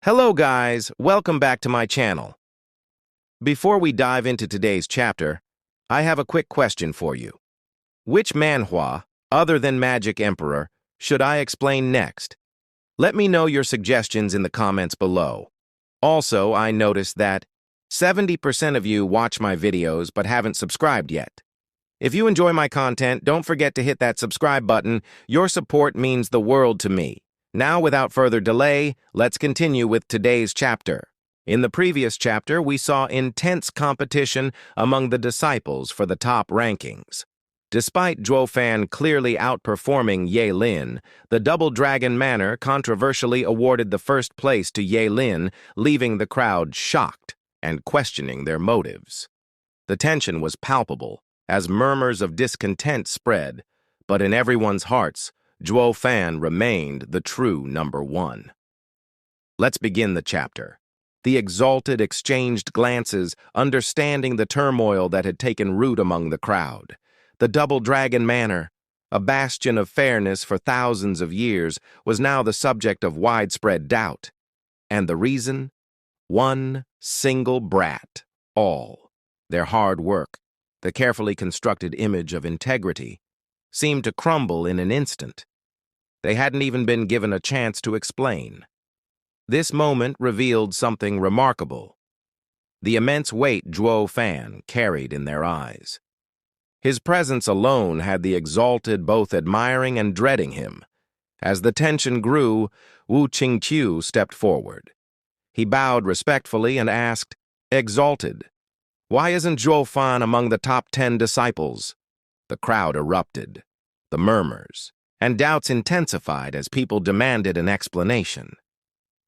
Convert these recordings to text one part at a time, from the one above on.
Hello guys, welcome back to my channel. Before we dive into today's chapter, I have a quick question for you. Which manhwa, other than Magic Emperor, should I explain next? Let me know your suggestions in the comments below. Also, I noticed that 70% of you watch my videos but haven't subscribed yet. If you enjoy my content, don't forget to hit that subscribe button. Your support means the world to me. Now, without further delay, let's continue with today's chapter. In the previous chapter, we saw intense competition among the disciples for the top rankings. Despite Zhuo Yifan clearly outperforming Ye Lin, the Double Dragon Manor controversially awarded the first place to Ye Lin, leaving the crowd shocked and questioning their motives. The tension was palpable as murmurs of discontent spread, but in everyone's hearts, Zhuo Yifan remained the true number one. Let's begin the chapter. The exalted exchanged glances, understanding the turmoil that had taken root among the crowd. The Double Dragon Manor, a bastion of fairness for thousands of years, was now the subject of widespread doubt. And the reason? One single brat. All. Their hard work, the carefully constructed image of integrity, seemed to crumble in an instant. They hadn't even been given a chance to explain. This moment revealed something remarkable. The immense weight Zhuo Yifan carried in their eyes. His presence alone had the exalted both admiring and dreading him. As the tension grew, Wu Qingqiu stepped forward. He bowed respectfully and asked, "Exalted, why isn't Zhuo Yifan among the top 10 disciples?" The crowd erupted. The murmurs and doubts intensified as people demanded an explanation.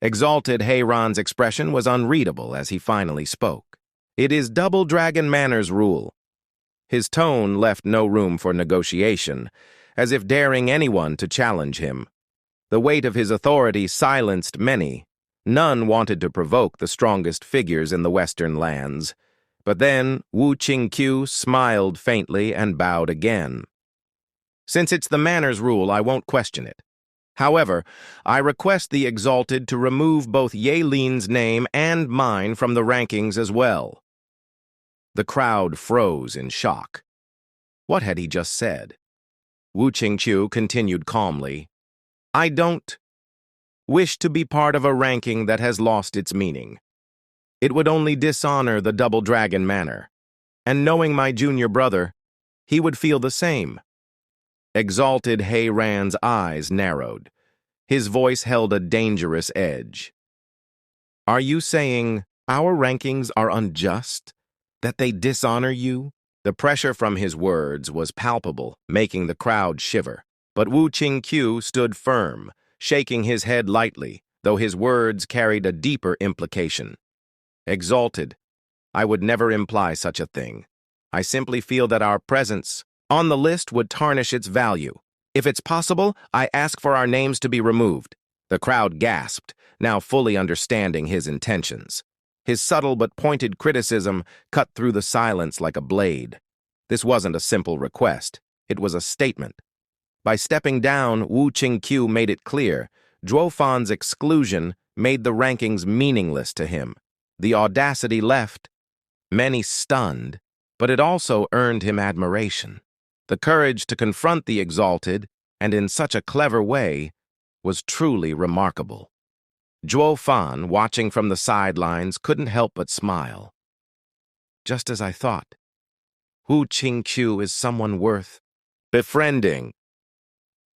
Exalted Heiran's expression was unreadable as he finally spoke. "It is Double Dragon Manor's rule." His tone left no room for negotiation, as if daring anyone to challenge him. The weight of his authority silenced many. None wanted to provoke the strongest figures in the Western lands. But then Wu Qingqiu smiled faintly and bowed again. "Since it's the manor's rule, I won't question it. However, I request the exalted to remove both Ye Lin's name and mine from the rankings as well." The crowd froze in shock. What had he just said? Wu Qingqiu continued calmly, "I don't wish to be part of a ranking that has lost its meaning. It would only dishonor the Double Dragon Manor, and knowing my junior brother, he would feel the same." Exalted Heiran's eyes narrowed. His voice held a dangerous edge. "Are you saying our rankings are unjust? That they dishonor you?" The pressure from his words was palpable, making the crowd shiver. But Wu Qingqiu stood firm, shaking his head lightly, though his words carried a deeper implication. "Exalted, I would never imply such a thing. I simply feel that our presence on the list would tarnish its value. If it's possible, I ask for our names to be removed." The crowd gasped, now fully understanding his intentions. His subtle but pointed criticism cut through the silence like a blade. This wasn't a simple request. It was a statement. By stepping down, Wu Qingqiu made it clear Zhuo Yifan's exclusion made the rankings meaningless to him. The audacity left many stunned, but it also earned him admiration. The courage to confront the exalted, and in such a clever way, was truly remarkable. Zhuo Yifan, watching from the sidelines, couldn't help but smile. "Just as I thought. Wu Qingqiu is someone worth befriending."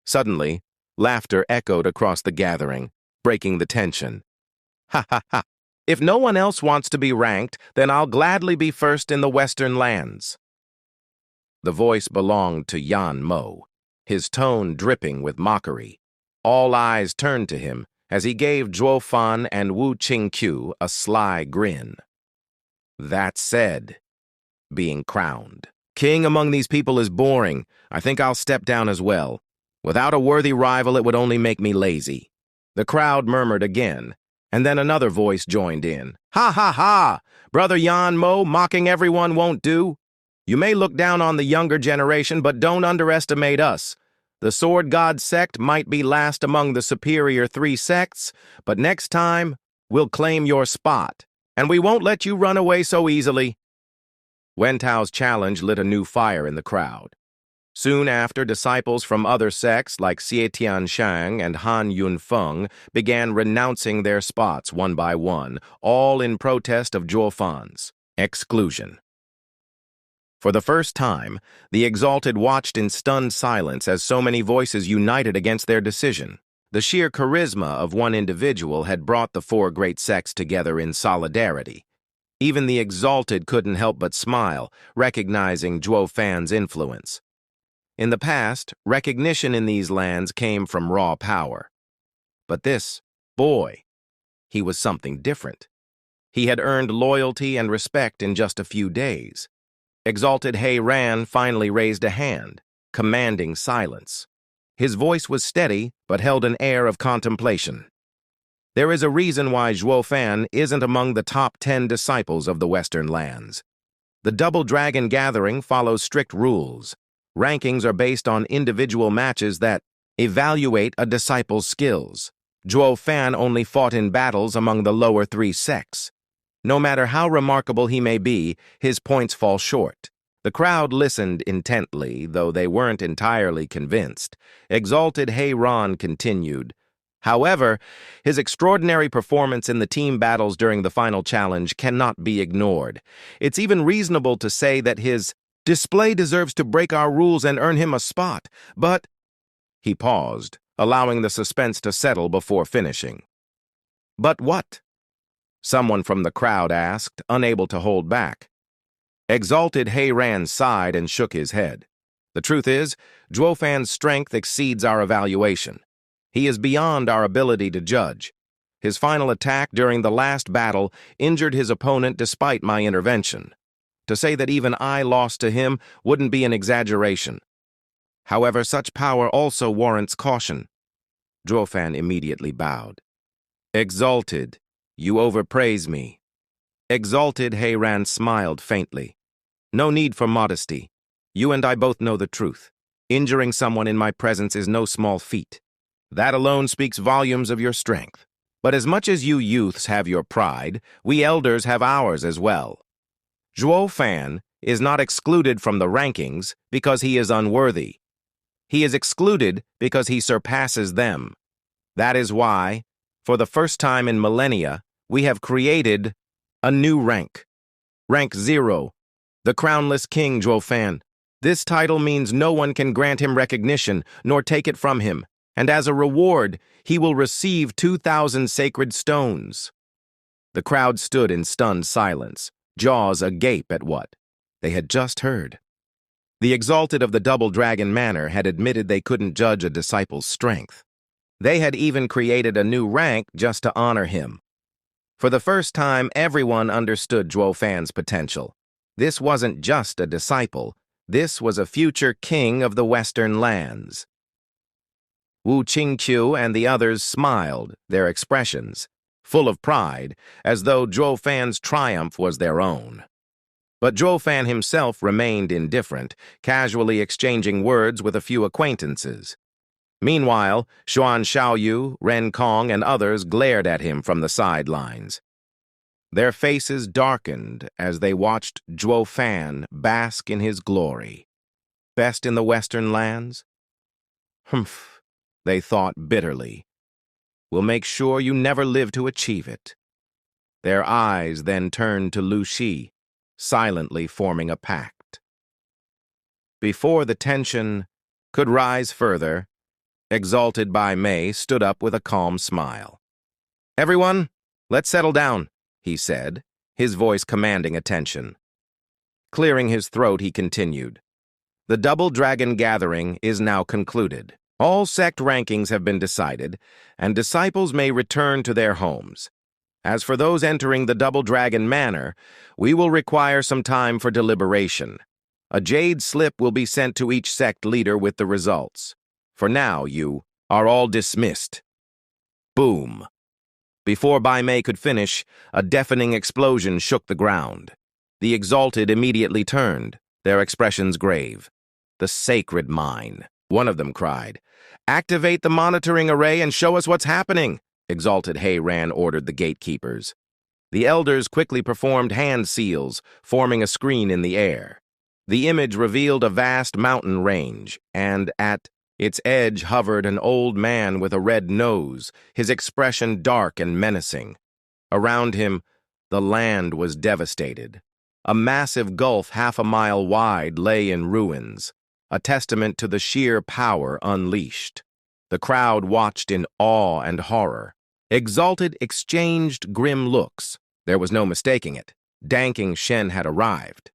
Suddenly, laughter echoed across the gathering, breaking the tension. "Ha ha ha! If no one else wants to be ranked, then I'll gladly be first in the Western lands." The voice belonged to Yan Mo, his tone dripping with mockery. All eyes turned to him as he gave Zhuo Yifan and Wu Qingqiu a sly grin. "That said, being crowned king among these people is boring. I think I'll step down as well. Without a worthy rival, it would only make me lazy." The crowd murmured again, and then another voice joined in. "Ha ha ha! Brother Yan Mo mocking everyone won't do. You may look down on the younger generation, but don't underestimate us. The Sword God sect might be last among the superior 3 sects, but next time, We'll claim your spot, and we won't let you run away so easily." Wen Tao's challenge lit a new fire in the crowd. Soon after, disciples from other sects like Xie Tianshang and Han Yunfeng began renouncing their spots one by one, all in protest of Zhuo Yifan's exclusion. For the first time, the exalted watched in stunned silence as so many voices united against their decision. The sheer charisma of one individual had brought the four great sects together in solidarity. Even the exalted couldn't help but smile, recognizing Zhuo Yifan's influence. In the past, recognition in these lands came from raw power. But this boy, he was something different. He had earned loyalty and respect in just a few days. Exalted He Ran finally raised a hand, commanding silence. His voice was steady, but held an air of contemplation. There is a reason why Zhuo Yifan isn't among the top 10 disciples of the Western lands. The Double Dragon Gathering follows strict rules. Rankings are based on individual matches that evaluate a disciple's skills. Zhuo Yifan only fought in battles among the lower 3 sects. No matter how remarkable he may be, his points fall short. The crowd listened intently, though they weren't entirely convinced. Exalted He Ran continued. However, his extraordinary performance in the team battles during the final challenge cannot be ignored. It's even reasonable to say that his display deserves to break our rules and earn him a spot, but— He paused, allowing the suspense to settle before finishing. "But what?" someone from the crowd asked, unable to hold back. Exalted He Ran sighed and shook his head. "The truth is, Zhuo Yifan's strength exceeds our evaluation. He is beyond our ability to judge. His final attack during the last battle injured his opponent despite my intervention. To say that even I lost to him wouldn't be an exaggeration. However, such power also warrants caution." Zhuo Yifan immediately bowed. "Exalted, you overpraise me." Exalted He Ran smiled faintly. "No need for modesty. You and I both know the truth. Injuring someone in my presence is no small feat. That alone speaks volumes of your strength. But as much as you youths have your pride, we elders have ours as well. Zhuo Yifan is not excluded from the rankings because he is unworthy. He is excluded because he surpasses them. That is why, for the first time in millennia, we have created a new rank. Rank 0, the crownless king Zhuo Yifan. This title means no one can grant him recognition nor take it from him, and as a reward, he will receive 2,000 sacred stones." The crowd stood in stunned silence, jaws agape at what they had just heard. The exalted of the Double Dragon Manor had admitted they couldn't judge a disciple's strength. They had even created a new rank just to honor him. For the first time, everyone understood Zhuo Yifan's potential. This wasn't just a disciple. This was a future king of the Western lands. Wu Qingqiu and the others smiled, their expressions full of pride, as though Zhuo Yifan's triumph was their own. But Zhuo Yifan himself remained indifferent, casually exchanging words with a few acquaintances. Meanwhile, Xuan Xiaoyu, Ren Kong, and others glared at him from the sidelines. Their faces darkened as they watched Zhuo Yifan bask in his glory. Best in the Western lands? Humph, they thought bitterly. We'll make sure you never live to achieve it. Their eyes then turned to Lu Shi, silently forming a pact. Before the tension could rise further, Exalted Bai Mei stood up with a calm smile. "Everyone, let's settle down," he said, his voice commanding attention. Clearing his throat, he continued. "The Double Dragon Gathering is now concluded. All sect rankings have been decided, and disciples may return to their homes. As for those entering the Double Dragon Manor, we will require some time for deliberation. A jade slip will be sent to each sect leader with the results. For now, you are all dismissed." Boom! Before Bai Mei could finish, a deafening explosion shook the ground. The exalted immediately turned, their expressions grave. "The sacred mine," one of them cried. "Activate the monitoring array and show us what's happening." Exalted Ran ordered the gatekeepers. The elders quickly performed hand seals, forming a screen in the air. The image revealed a vast mountain range, and at its edge hovered an old man with a red nose, his expression dark and menacing. Around him, the land was devastated. A massive gulf half a mile wide lay in ruins, a testament to the sheer power unleashed. The crowd watched in awe and horror. Exalted exchanged grim looks. There was no mistaking it. Danking Shen had arrived.